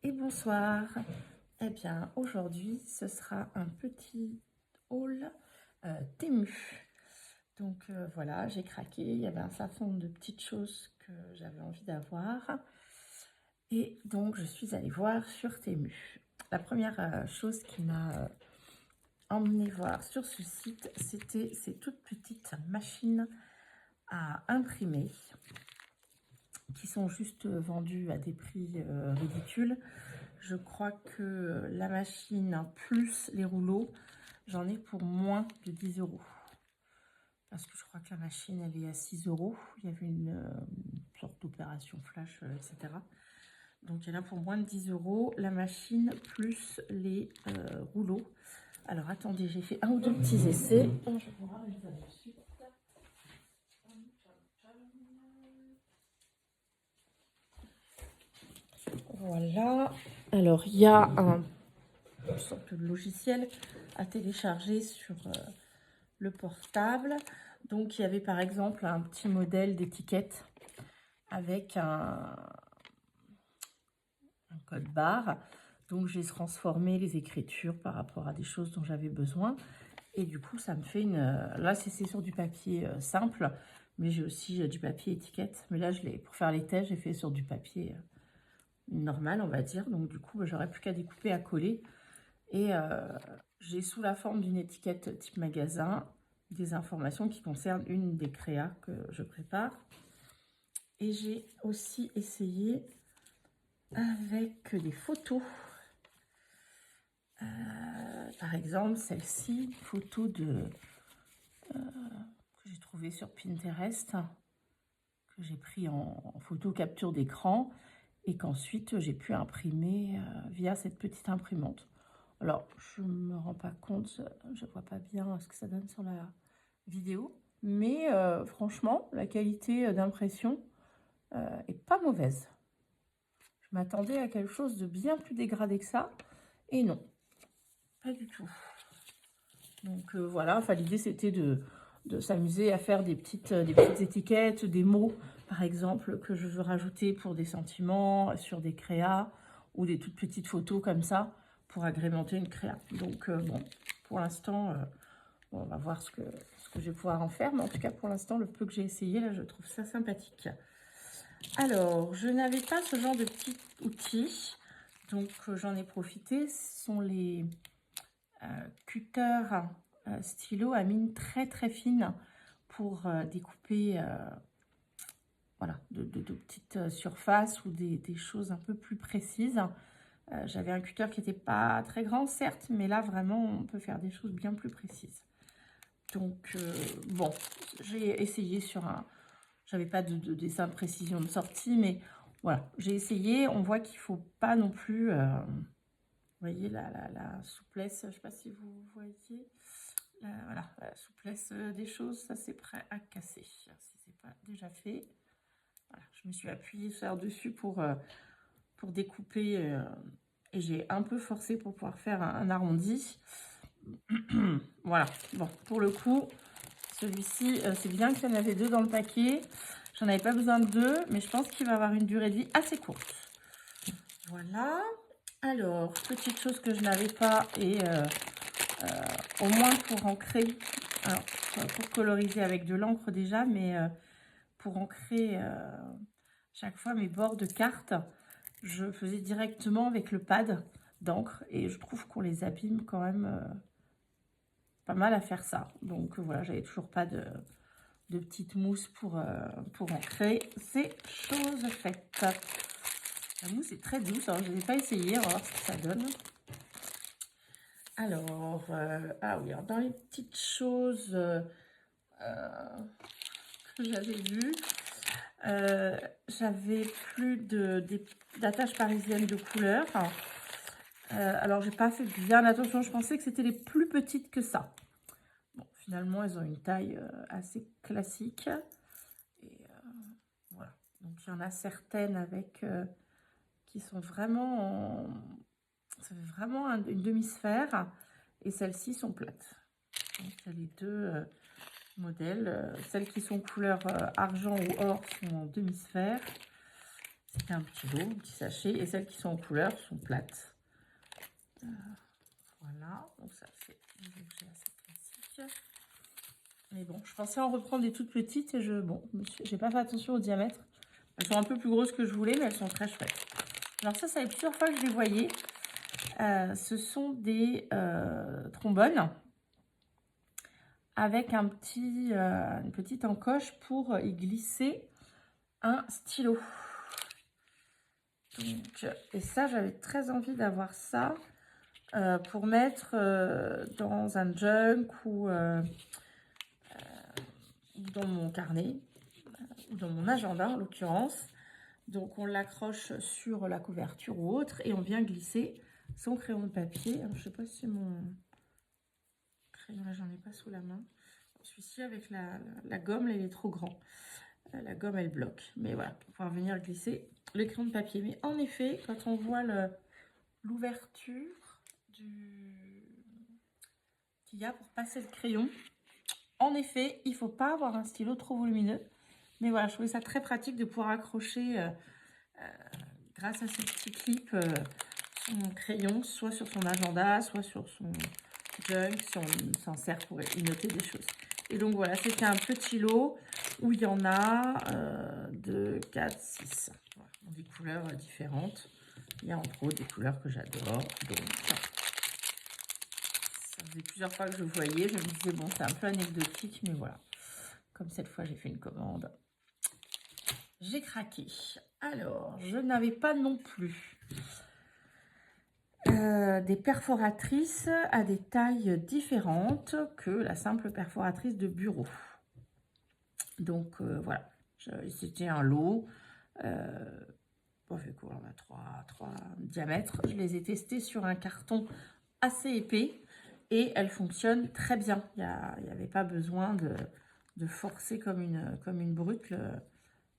et bonsoir. Eh bien, aujourd'hui, ce sera un petit haul Temu. Donc voilà, j'ai craqué. Il y avait un certain nombre de petites choses que j'avais envie d'avoir. Et donc, je suis allée voir sur Temu. La première chose qui m'a emmené voir sur ce site, c'était ces toutes petites machines à imprimer qui sont juste vendues à des prix ridicules. Je crois que la machine plus les rouleaux, j'en ai pour moins de 10 euros. Parce que je crois que la machine, elle est à 6 euros. Il y avait une sorte d'opération flash, etc. Donc, il y en a pour moins de 10 euros. La machine plus les rouleaux. Alors, attendez, j'ai fait un ou deux petits essais. Je vous ramène ça de suite. Voilà. Alors, il y a une sorte de logiciel à télécharger sur le portable. Donc, il y avait par exemple un petit modèle d'étiquette avec un code barre. Donc, j'ai transformé les écritures par rapport à des choses dont j'avais besoin. Et du coup, ça me fait une... Là, c'est sur du papier simple, mais j'ai aussi du papier étiquette. Mais là, pour faire les tests, j'ai fait sur du papier normal, on va dire. Donc, du coup, j'aurais plus qu'à découper, à coller. Et j'ai sous la forme d'une étiquette type magasin des informations qui concernent une des créas que je prépare. Et j'ai aussi essayé avec des photos. Par exemple, celle-ci, photo que j'ai trouvée sur Pinterest, que j'ai pris en photo capture d'écran et qu'ensuite j'ai pu imprimer via cette petite imprimante. Alors, je ne me rends pas compte, je ne vois pas bien ce que ça donne sur la vidéo, mais franchement, la qualité d'impression est pas mauvaise. Je m'attendais à quelque chose de bien plus dégradé que ça, et non, pas du tout. Donc voilà, enfin, l'idée c'était de s'amuser à faire des petites étiquettes, des mots, par exemple, que je veux rajouter pour des sentiments, sur des créas, ou des toutes petites photos comme ça, pour agrémenter une créa. Donc bon, pour l'instant, bon, on va voir ce que je vais pouvoir en faire, mais en tout cas, pour l'instant, le peu que j'ai essayé, là, je trouve ça sympathique. Alors, je n'avais pas ce genre de petits outils, donc j'en ai profité. Ce sont les cutters stylo à mine très très fine pour découper voilà, de petites surfaces ou des choses un peu plus précises. J'avais un cutter qui n'était pas très grand, certes, mais là, vraiment, on peut faire des choses bien plus précises. Donc, bon, j'ai essayé sur un... J'avais pas de dessin de précision de sortie, mais voilà, j'ai essayé. On voit qu'il ne faut pas non plus... vous voyez, la souplesse, je ne sais pas si vous voyez... voilà, la souplesse des choses, ça c'est prêt à casser. Si c'est pas déjà fait, voilà, je me suis appuyée dessus pour découper et j'ai un peu forcé pour pouvoir faire un arrondi. Voilà, bon, pour le coup, celui-ci, c'est bien qu'il y en avait deux dans le paquet. J'en avais pas besoin de deux, mais je pense qu'il va avoir une durée de vie assez courte. Voilà. Alors, petite chose que je n'avais pas et au moins pour ancrer, alors pour coloriser avec de l'encre déjà, mais pour ancrer chaque fois mes bords de carte, je faisais directement avec le pad d'encre et je trouve qu'on les abîme quand même pas mal à faire ça. Donc voilà, j'avais toujours pas de petite mousse pour ancrer. C'est chose faite. La mousse est très douce, alors je ne l'ai pas essayé, on va voir ce que ça donne. Alors, ah oui, alors dans les petites choses que j'avais vues, j'avais plus d'attaches parisiennes de couleur. Alors, j'ai pas fait bien attention, je pensais que c'était les plus petites que ça. Bon, finalement, elles ont une taille assez classique. Et voilà. Donc, il y en a certaines avec qui sont vraiment ça fait vraiment une demi-sphère. Et celles-ci sont plates. Donc, il y a les deux modèles. Celles qui sont couleur argent ou or sont en demi-sphère. C'était un petit lot, un petit sachet. Et celles qui sont en couleur sont plates. Voilà, donc ça c'est des objets assez classiques. Mais bon, je pensais en reprendre des toutes petites et j'ai pas fait attention au diamètre. Elles sont un peu plus grosses que je voulais, mais elles sont très chouettes. Alors ça fait plusieurs fois que je les voyais. Ce sont des trombones avec une petite encoche pour y glisser un stylo. Donc, et ça, j'avais très envie d'avoir ça pour mettre dans un junk ou dans mon carnet ou dans mon agenda en l'occurrence. Donc on l'accroche sur la couverture ou autre et on vient glisser son crayon de papier. Alors, je sais pas si mon crayon là, j'en ai pas sous la main. Celui-ci avec la gomme, là, il est trop grand. La gomme, elle bloque. Mais voilà, pour pouvoir venir glisser le crayon de papier. Mais en effet, quand on voit l'ouverture qu'il y a pour passer le crayon, en effet, il ne faut pas avoir un stylo trop volumineux. Mais voilà, je trouvais ça très pratique de pouvoir accrocher, grâce à ces petits clips, son crayon, soit sur son agenda, soit sur son junk, si on s'en sert pour y noter des choses. Et donc voilà, c'était un petit lot où il y en a 2, 4, 6. Voilà, des couleurs différentes. Il y a entre autres des couleurs que j'adore. Donc ça faisait plusieurs fois que je voyais. Je me disais, bon, c'est un peu anecdotique, mais voilà. Comme cette fois, j'ai fait une commande. J'ai craqué. Alors, je n'avais pas non plus des perforatrices à des tailles différentes que la simple perforatrice de bureau. Donc, voilà. C'était un lot. On fait quoi? On a 3 diamètres. Je les ai testés sur un carton assez épais et elles fonctionnent très bien. Il n'y avait pas besoin de forcer comme une brute.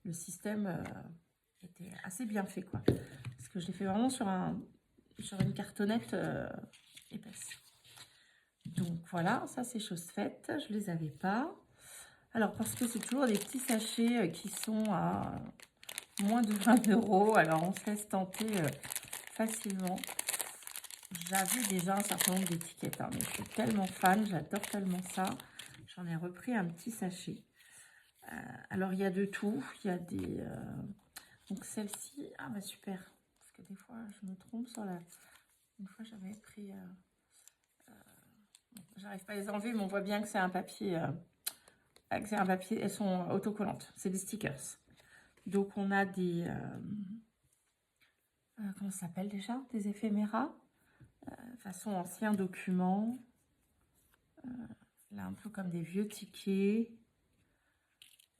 Le système était assez bien fait, quoi. Parce que je l'ai fait vraiment sur une cartonnette épaisse. Donc voilà, ça c'est chose faite. Je les avais pas. Alors parce que c'est toujours des petits sachets qui sont à moins de 20 €. Alors on se laisse tenter facilement. J'avais déjà un certain nombre d'étiquettes, hein, mais je suis tellement fan, j'adore tellement ça. J'en ai repris un petit sachet. Alors il y a de tout. Il y a des... donc celle-ci, ah bah super. Parce que des fois je me trompe sur la... Une fois j'avais pris... j'arrive pas à les enlever, mais on voit bien que c'est un papier... elles sont autocollantes. C'est des stickers. Donc on a des... comment ça s'appelle déjà? Des éphéméras. Façon ancien document. Là un peu comme des vieux tickets.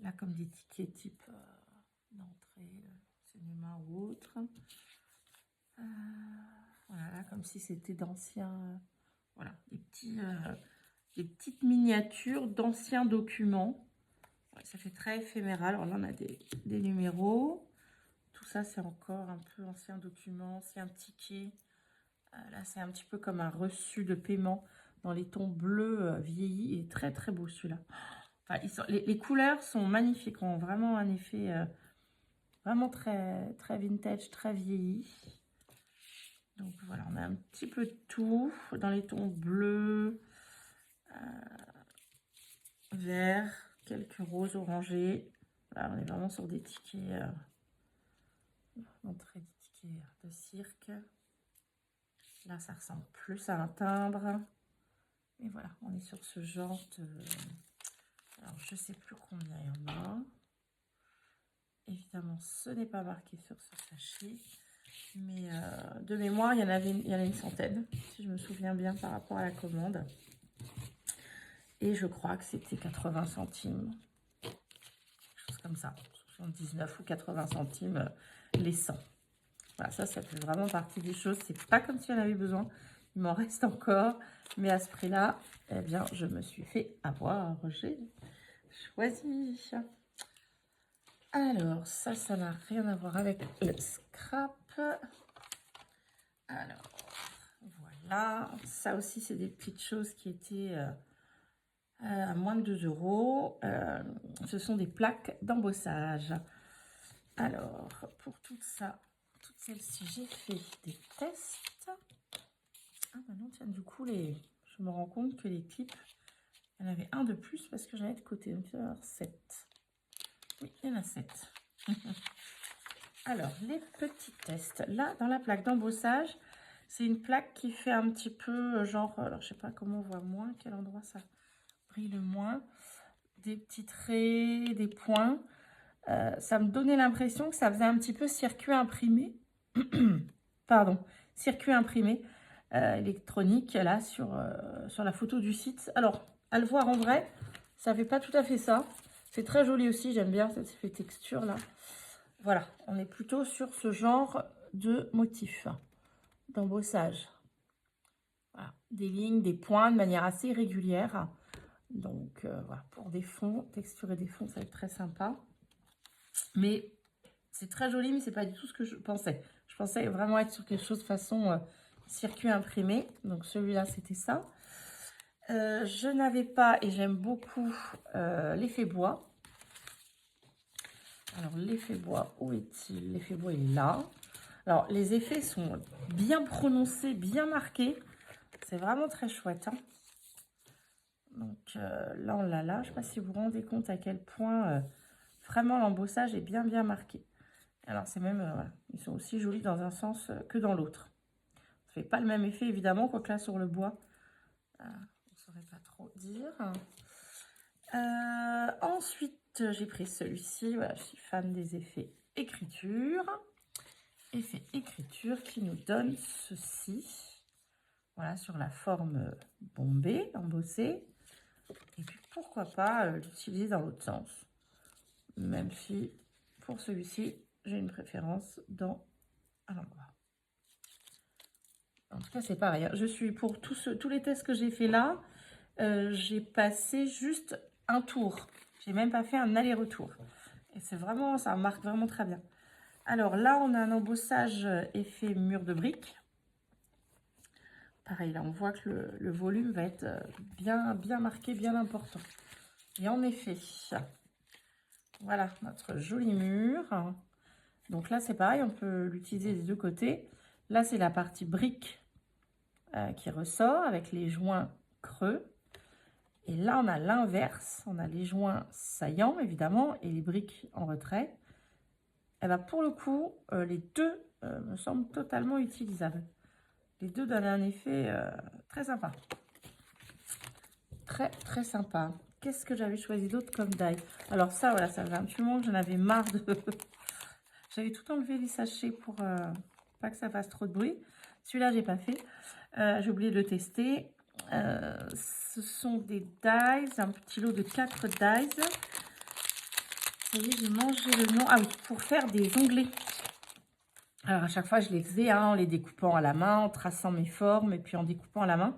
Là comme des tickets type d'entrée, cinéma ou autre. Voilà, là, comme si c'était d'anciens... voilà, des petites miniatures d'anciens documents. Ouais, ça fait très éphéméral. Alors là, on a des numéros. Tout ça, c'est encore un peu ancien document, ancien ticket. Là, c'est un petit peu comme un reçu de paiement dans les tons bleus vieillis. Et très, très beau celui-là. Enfin, les couleurs sont magnifiques. Ont vraiment un effet vraiment très, très vintage, très vieilli. Donc voilà, on a un petit peu de tout dans les tons bleus, vert, quelques roses orangés. Là, on est vraiment sur des tickets, montrer des tickets de cirque. Là, ça ressemble plus à un timbre. Mais voilà, on est sur ce genre de... Alors, je sais plus combien il y en a. Évidemment, ce n'est pas marqué sur ce sachet. Mais de mémoire, il y en a une centaine, si je me souviens bien par rapport à la commande. Et je crois que c'était 80 centimes. Quelque chose comme ça. 79 ou 80 centimes les 100. Voilà, ça fait vraiment partie des choses. C'est pas comme si j'en avais besoin. Il m'en reste encore. Mais à ce prix-là, eh bien, je me suis fait avoir. J'ai choisi. Alors, ça n'a rien à voir avec le scrap. Alors, voilà. Ça aussi, c'est des petites choses qui étaient à moins de 2 €. Ce sont des plaques d'embossage. Alors, pour tout ça, toutes celles-ci, j'ai fait des tests. Ah bah non, tiens, du coup, je me rends compte que les clips, il y en avait un de plus parce que j'en ai de côté. Donc, il va y en avoir 7. Oui, il y en a 7. Alors, les petits tests. Là, dans la plaque d'embossage, c'est une plaque qui fait un petit peu genre... Alors, je sais pas comment on voit moins, quel endroit ça brille le moins. Des petits traits, des points. Ça me donnait l'impression que ça faisait un petit peu circuit imprimé. Pardon, circuit imprimé électronique, là, sur la photo du site. Alors, à le voir en vrai, ça fait pas tout à fait ça. C'est très joli aussi, j'aime bien cette effet texture, là. Voilà, on est plutôt sur ce genre de motif d'embossage. Voilà, des lignes, des points de manière assez régulière. Donc, voilà, pour des fonds, texturer des fonds, ça va être très sympa. Mais c'est très joli, mais c'est pas du tout ce que je pensais. Je pensais vraiment être sur quelque chose de façon circuit imprimé. Donc celui-là, c'était ça. Je n'avais pas, et j'aime beaucoup, l'effet bois. Alors l'effet bois, où est-il? L'effet bois est là. Alors les effets sont bien prononcés, bien marqués. C'est vraiment très chouette. Hein. Donc là, on l'a là. Je ne sais pas si vous vous rendez compte à quel point vraiment l'embossage est bien marqué. Alors, c'est même, voilà, ils sont aussi jolis dans un sens que dans l'autre. Ça fait pas le même effet, évidemment, quoique là, sur le bois, on ne saurait pas trop dire. Ensuite, j'ai pris celui-ci. Voilà, je suis fan des effets écriture. Effet écriture qui nous donne ceci. Voilà, sur la forme bombée, embossée. Et puis, pourquoi pas l'utiliser dans l'autre sens. Même si, pour celui-ci, j'ai une préférence dans un endroit. En tout cas, c'est pareil. Je suis pour tous les tests que j'ai fait là, j'ai passé juste un tour. J'ai même pas fait un aller-retour. Et c'est vraiment, ça marque vraiment très bien. Alors là, on a un embossage effet mur de briques. Pareil, là, on voit que le volume va être bien marqué, bien important. Et en effet, voilà notre joli mur. Donc là, c'est pareil, on peut l'utiliser des deux côtés. Là, c'est la partie brique qui ressort avec les joints creux. Et là, on a l'inverse. On a les joints saillants, évidemment, et les briques en retrait. Et bien, pour le coup, les deux me semblent totalement utilisables. Les deux donnent un effet très sympa. Très sympa. Qu'est-ce que j'avais choisi d'autre comme die? Alors ça, voilà, ça faisait un petit moment que j'en avais marre de... J'avais tout enlevé les sachets pour pas que ça fasse trop de bruit. Celui-là, j'ai pas fait. J'ai oublié de le tester. Ce sont des dies, un petit lot de 4 dies. Vous voyez, j'ai mangé le nom. Ah oui, pour faire des onglets. Alors, à chaque fois, je les faisais en les découpant à la main, en traçant mes formes et puis en découpant à la main.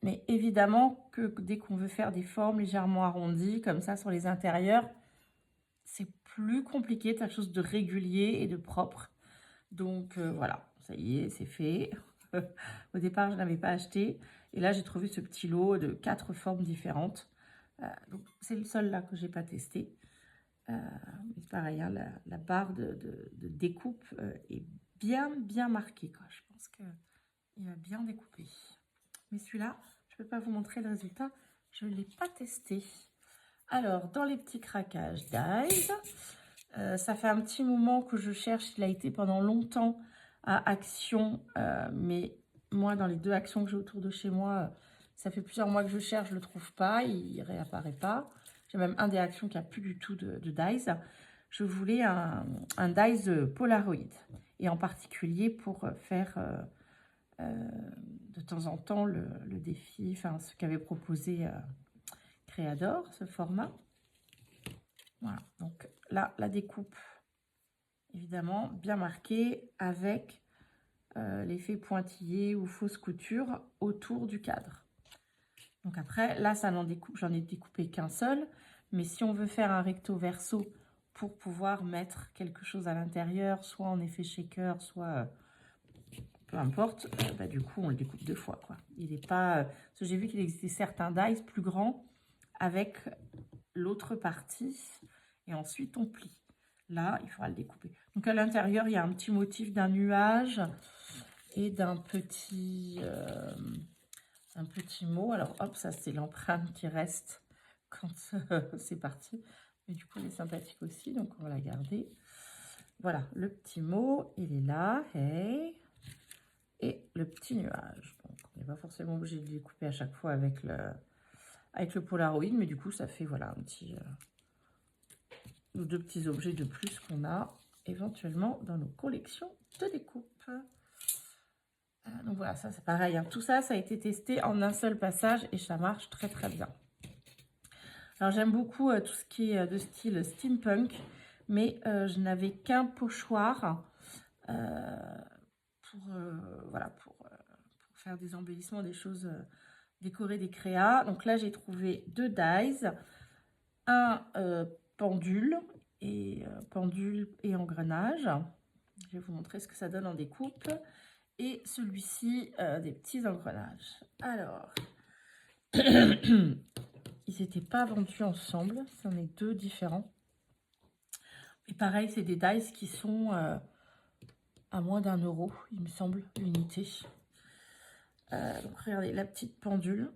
Mais évidemment que dès qu'on veut faire des formes légèrement arrondies, comme ça, sur les intérieurs, c'est plus compliqué, quelque chose de régulier et de propre. Donc, voilà, ça y est, c'est fait. Au départ, je n'avais pas acheté. Et là, j'ai trouvé ce petit lot de 4 formes différentes. Donc, c'est le seul là que j'ai pas testé. Mais pareil, hein, la barre de découpe est bien marquée, quoi. Je pense qu'il va bien découper. Mais celui-là, je ne peux pas vous montrer le résultat. Je ne l'ai pas testé. Alors, dans les petits craquages d'Ice, ça fait un petit moment que je cherche. Il a été pendant longtemps à Action, mais moi, dans les 2 actions que j'ai autour de chez moi, ça fait plusieurs mois que je cherche, je ne le trouve pas, il ne réapparaît pas. J'ai même un des actions qui n'a plus du tout de dies. Je voulais un dies Polaroid, et en particulier pour faire de temps en temps le défi, enfin ce qu'avait proposé Créador, ce format. Voilà, donc là, la découpe, évidemment, bien marquée avec l'effet pointillé ou fausse couture autour du cadre. Donc après, là, ça n'en découpe, j'en ai découpé qu'un seul, mais si on veut faire un recto verso pour pouvoir mettre quelque chose à l'intérieur, soit en effet shaker, soit peu importe, bah, du coup, on le découpe 2 fois, quoi. Il n'est pas... parce que j'ai vu qu'il existait certains dies plus grands avec l'autre partie, et ensuite on plie. là, il faudra le découper. Donc à l'intérieur, il y a un petit motif d'un nuage et d'un petit mot. Alors hop, ça c'est l'empreinte qui reste quand c'est parti. Mais du coup, elle est sympathique aussi, donc on va la garder. Voilà, le petit mot, il est là. Hey. Et le petit nuage. Donc, on n'est pas forcément obligé de le découper à chaque fois avec le Polaroid, mais du coup, ça fait voilà un petit ou deux petits objets de plus qu'on a éventuellement dans nos collections de découpe. Donc voilà, ça c'est pareil, hein. Tout ça, ça a été testé en un seul passage et ça marche très très bien. Alors j'aime beaucoup tout ce qui est de style steampunk, mais je n'avais qu'un pochoir voilà, pour faire des embellissements, des choses, décorer des créas. Donc là, j'ai trouvé 2 dies, un pendule et engrenage. Je vais vous montrer ce que ça donne en découpe. Et celui-ci, des petits engrenages. Alors, ils n'étaient pas vendus ensemble, c'en est 2 différents. Et pareil, c'est des dies qui sont à moins d'1 €, il me semble, l'unité. Donc regardez, la petite pendule.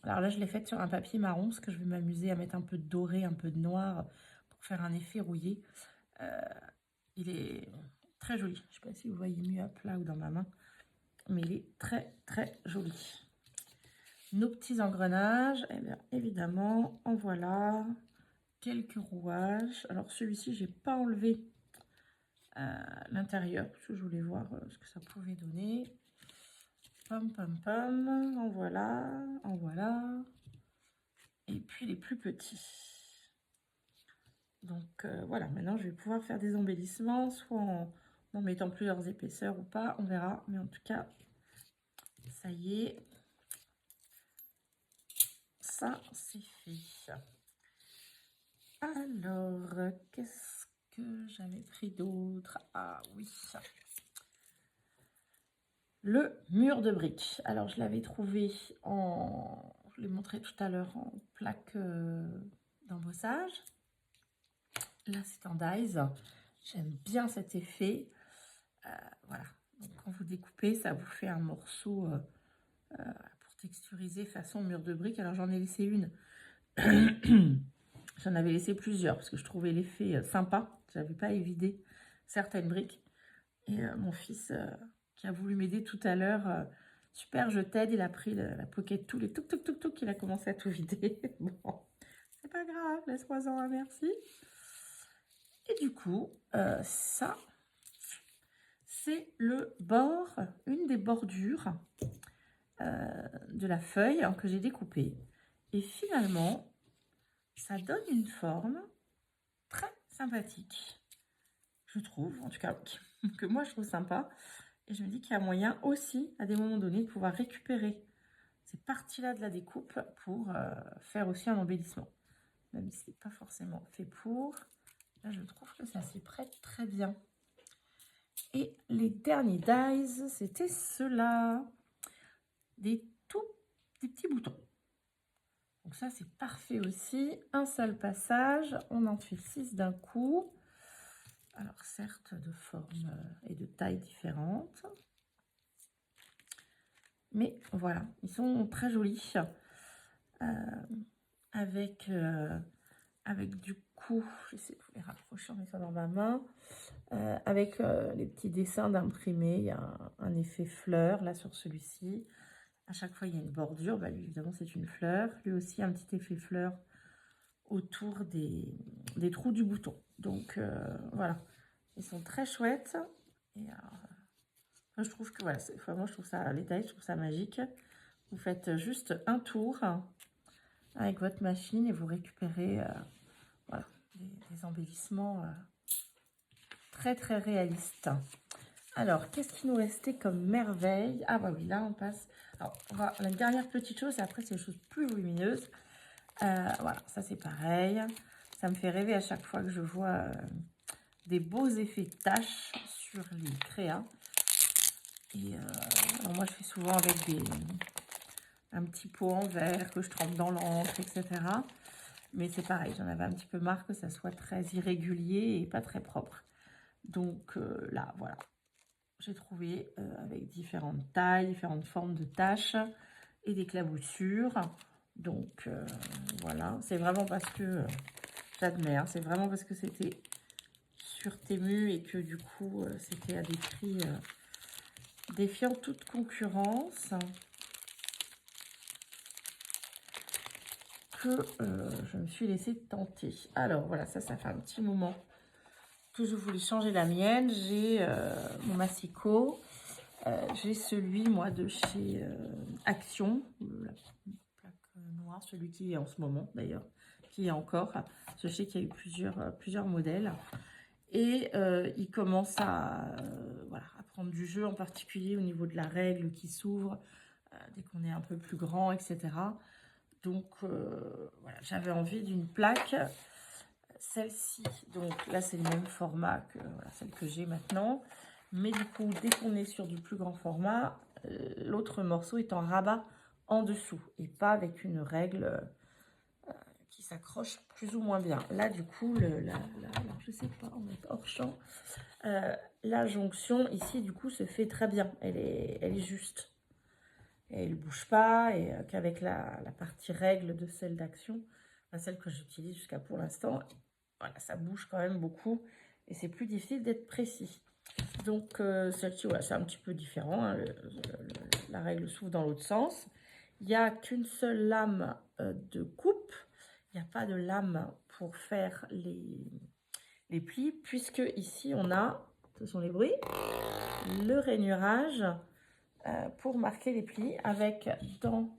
Alors là, je l'ai faite sur un papier marron, parce que je vais m'amuser à mettre un peu de doré, un peu de noir, pour faire un effet rouillé. Il est très joli. Je ne sais pas si vous voyez mieux à plat ou dans ma main, mais il est très très joli. Nos petits engrenages, eh bien, évidemment, en voilà. Quelques rouages. Alors celui-ci, j'ai pas enlevé l'intérieur, parce que je voulais voir ce que ça pouvait donner. Pom pom pom, en voilà, en voilà. Et puis les plus petits. Donc voilà, maintenant je vais pouvoir faire des embellissements, soit en mettant plusieurs épaisseurs ou pas, on verra. Mais en tout cas, ça y est, ça c'est fait. Alors, qu'est-ce que j'avais pris d'autre? Ah oui, le mur de briques. Alors, je l'avais trouvé en... Je l'ai montré tout à l'heure en plaque d'embossage. Là, c'est en dies. J'aime bien cet effet. Voilà. Donc, quand vous découpez, ça vous fait un morceau pour texturiser façon mur de briques. Alors, j'en ai laissé une. J'en avais laissé plusieurs parce que je trouvais l'effet sympa. Je n'avais pas évidé certaines briques. Et mon fils, qui a voulu m'aider tout à l'heure, super, je t'aide, il a pris la pocket tool et il a commencé à tout vider. Bon, c'est pas grave, laisse-moi en merci. Et du coup, ça, c'est le bord, une des bordures de la feuille que j'ai découpée. Et finalement, ça donne une forme très sympathique, je trouve, en tout cas, que moi je trouve sympa. Et je me dis qu'il y a moyen aussi, à des moments donnés, de pouvoir récupérer ces parties-là de la découpe pour faire aussi un embellissement. Même si ce n'est pas forcément fait pour. Là, je trouve que ça s'y prête très bien. Et les derniers dies, c'était ceux-là. Des petits boutons. Donc ça, c'est parfait aussi. Un seul passage. On en fait 6 d'un coup. Alors, certes, de forme et de taille différentes. Mais voilà, ils sont très jolis. Avec du coup, j'essaie de vous les rapprocher en mettant dans ma main. Avec les petits dessins d'imprimé. Il y a un effet fleur là sur celui-ci. À chaque fois, il y a une bordure. Bah, lui, évidemment, c'est une fleur. Lui aussi, un petit effet fleur autour des trous du bouton. Donc, voilà. Ils sont très chouettes. Et moi, je trouve que, voilà, moi, je trouve ça, les tailles, je trouve ça magique. Vous faites juste un tour avec votre machine et vous récupérez voilà, des embellissements très, très réalistes. Alors, qu'est-ce qui nous restait comme merveille? Ah bah oui, là, on passe... Alors, la dernière petite chose, et après, c'est des choses plus volumineuses. Voilà, ça, c'est pareil. Ça me fait rêver à chaque fois que je vois des beaux effets de taches sur les créas. Et alors moi, je fais souvent avec un petit pot en verre que je trempe dans l'encre, etc. Mais c'est pareil, j'en avais un petit peu marre que ça soit très irrégulier et pas très propre. Donc là, voilà. J'ai trouvé avec différentes tailles, différentes formes de taches et d'éclaboussures. Donc voilà, c'est vraiment parce que, j'admets, hein, c'est vraiment parce que c'était sur Temu et que du coup, c'était à des prix défiant toute concurrence. Que je me suis laissée tenter. Alors voilà, ça fait un petit moment que je voulais changer la mienne. J'ai mon massicot. J'ai celui, moi, de chez Action, la plaque noire, celui qui est en ce moment, d'ailleurs, qui est encore. Je sais qu'il y a eu plusieurs modèles. Et il commence voilà, à prendre du jeu, en particulier au niveau de la règle qui s'ouvre, dès qu'on est un peu plus grand, etc. Donc, voilà, j'avais envie d'une plaque. Celle-ci, donc là, c'est le même format que voilà, celle que j'ai maintenant. Mais du coup, dès qu'on est sur du plus grand format, l'autre morceau est en rabat en dessous et pas avec une règle qui s'accroche plus ou moins bien. Là, du coup, je sais pas, on est hors champ. La jonction ici, du coup, se fait très bien. Elle est juste. Et elle ne bouge pas. Et qu'avec la partie règle de celle d'Action, celle que j'utilise jusqu'à pour l'instant, voilà, ça bouge quand même beaucoup. Et c'est plus difficile d'être précis. Donc, celle-ci, voilà, c'est un petit peu différent. Hein, la règle s'ouvre dans l'autre sens. Il n'y a qu'une seule lame de coupe. Il n'y a pas de lame pour faire les plis, puisque ici, on a, ce sont les bruits, le rainurage pour marquer les plis avec dans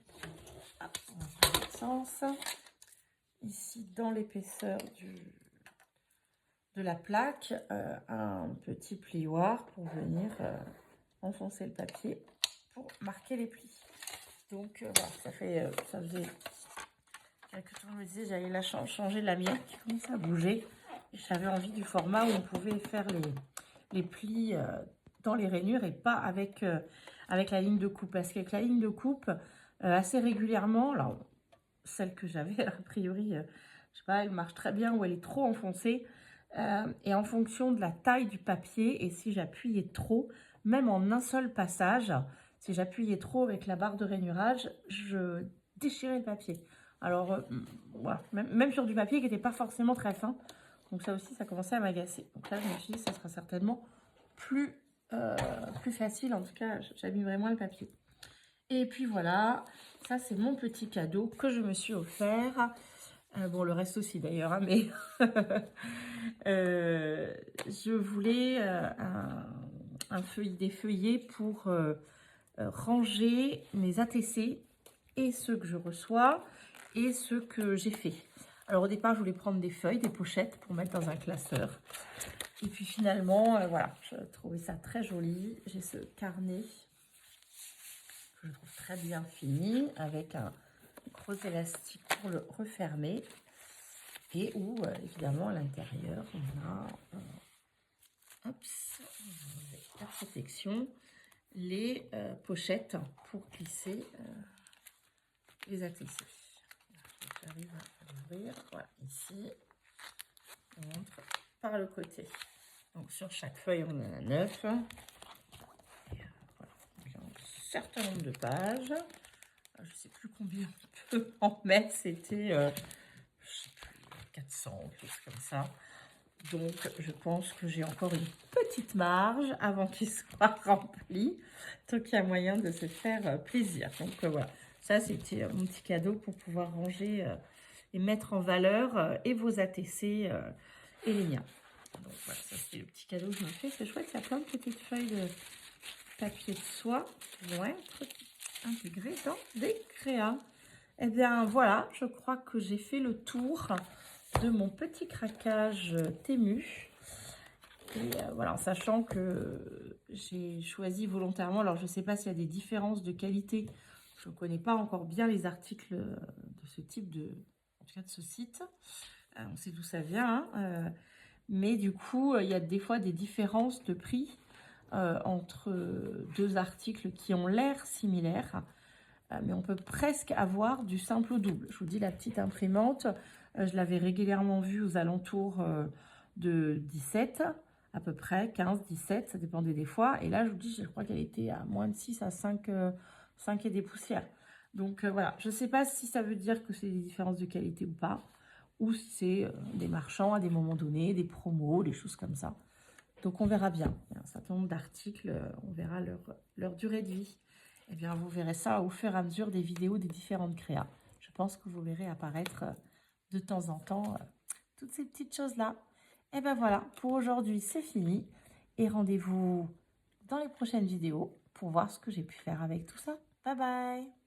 le sens, ici dans l'épaisseur de la plaque, un petit plioir pour venir enfoncer le papier pour marquer les plis. Donc voilà, ça faisait quelque temps que je me disais j'allais la changer la mienne qui commence à bouger. J'avais envie du format où on pouvait faire les plis dans les rainures et pas avec la ligne de coupe. Parce qu'avec la ligne de coupe, assez régulièrement, alors celle que j'avais a priori, je sais pas, elle marche très bien ou elle est trop enfoncée. Et en fonction de la taille du papier, et si j'appuyais trop, même en un seul passage, si j'appuyais trop avec la barre de rainurage, je déchirais le papier. Alors, voilà, même sur du papier qui n'était pas forcément très fin. Donc ça aussi, ça commençait à m'agacer. Donc là, je me suis dit, ça sera certainement plus facile. En tout cas, j'abîmerai moins le papier. Et puis voilà, ça c'est mon petit cadeau que je me suis offert. Bon, le reste aussi d'ailleurs, hein, mais je voulais des feuillets pour ranger mes ATC et ceux que je reçois et ceux que j'ai fait. Alors au départ, je voulais prendre des feuilles, des pochettes pour mettre dans un classeur. Et puis finalement, voilà, je trouvais ça très joli. J'ai ce carnet que je trouve très bien fini avec un gros élastique pour le refermer. Et où, évidemment, à l'intérieur, on a la protection, les pochettes pour glisser les ATC. J'arrive à l'ouvrir. Voilà, ici, on entre par le côté. Donc, sur chaque feuille, on en a 9. Et, voilà. Donc, il y a un certain nombre de pages. Je ne sais plus combien on peut en mettre. C'était, je sais plus, 400, quelque chose comme ça. Donc, je pense que j'ai encore une petite marge avant qu'il soit rempli. Donc, il y a moyen de se faire plaisir. Donc, voilà. Ça, c'était mon petit cadeau pour pouvoir ranger et mettre en valeur et vos ATC et les miens. Donc, voilà, ça, c'est le petit cadeau que je me fais. C'est chouette, il y a plein de petites feuilles de papier de soie qui vont être intégrées dans des créas. Eh bien, voilà, je crois que j'ai fait le tour de mon petit craquage Temu. Et voilà, en sachant que j'ai choisi volontairement, alors je ne sais pas s'il y a des différences de qualité, je ne connais pas encore bien les articles de ce type en tout cas de ce site, on sait d'où ça vient, hein, mais du coup, il y a des fois des différences de prix entre deux articles qui ont l'air similaires, mais on peut presque avoir du simple au double. Je vous dis, la petite imprimante, Je l'avais régulièrement vue aux alentours de 17, à peu près, 15, 17, ça dépendait des fois. Et là, je vous dis, je crois qu'elle était à moins de 6 à 5, 5 et des poussières. Donc voilà, je ne sais pas si ça veut dire que c'est des différences de qualité ou pas, ou si c'est des marchands à des moments donnés, des promos, des choses comme ça. Donc on verra bien. Il y a un certain nombre d'articles, on verra leur durée de vie. Eh bien, vous verrez ça au fur et à mesure des vidéos des différentes créas. Je pense que vous verrez apparaître de temps en temps toutes ces petites choses-là. Et bien voilà, pour aujourd'hui, c'est fini. Et rendez-vous dans les prochaines vidéos pour voir ce que j'ai pu faire avec tout ça. Bye bye!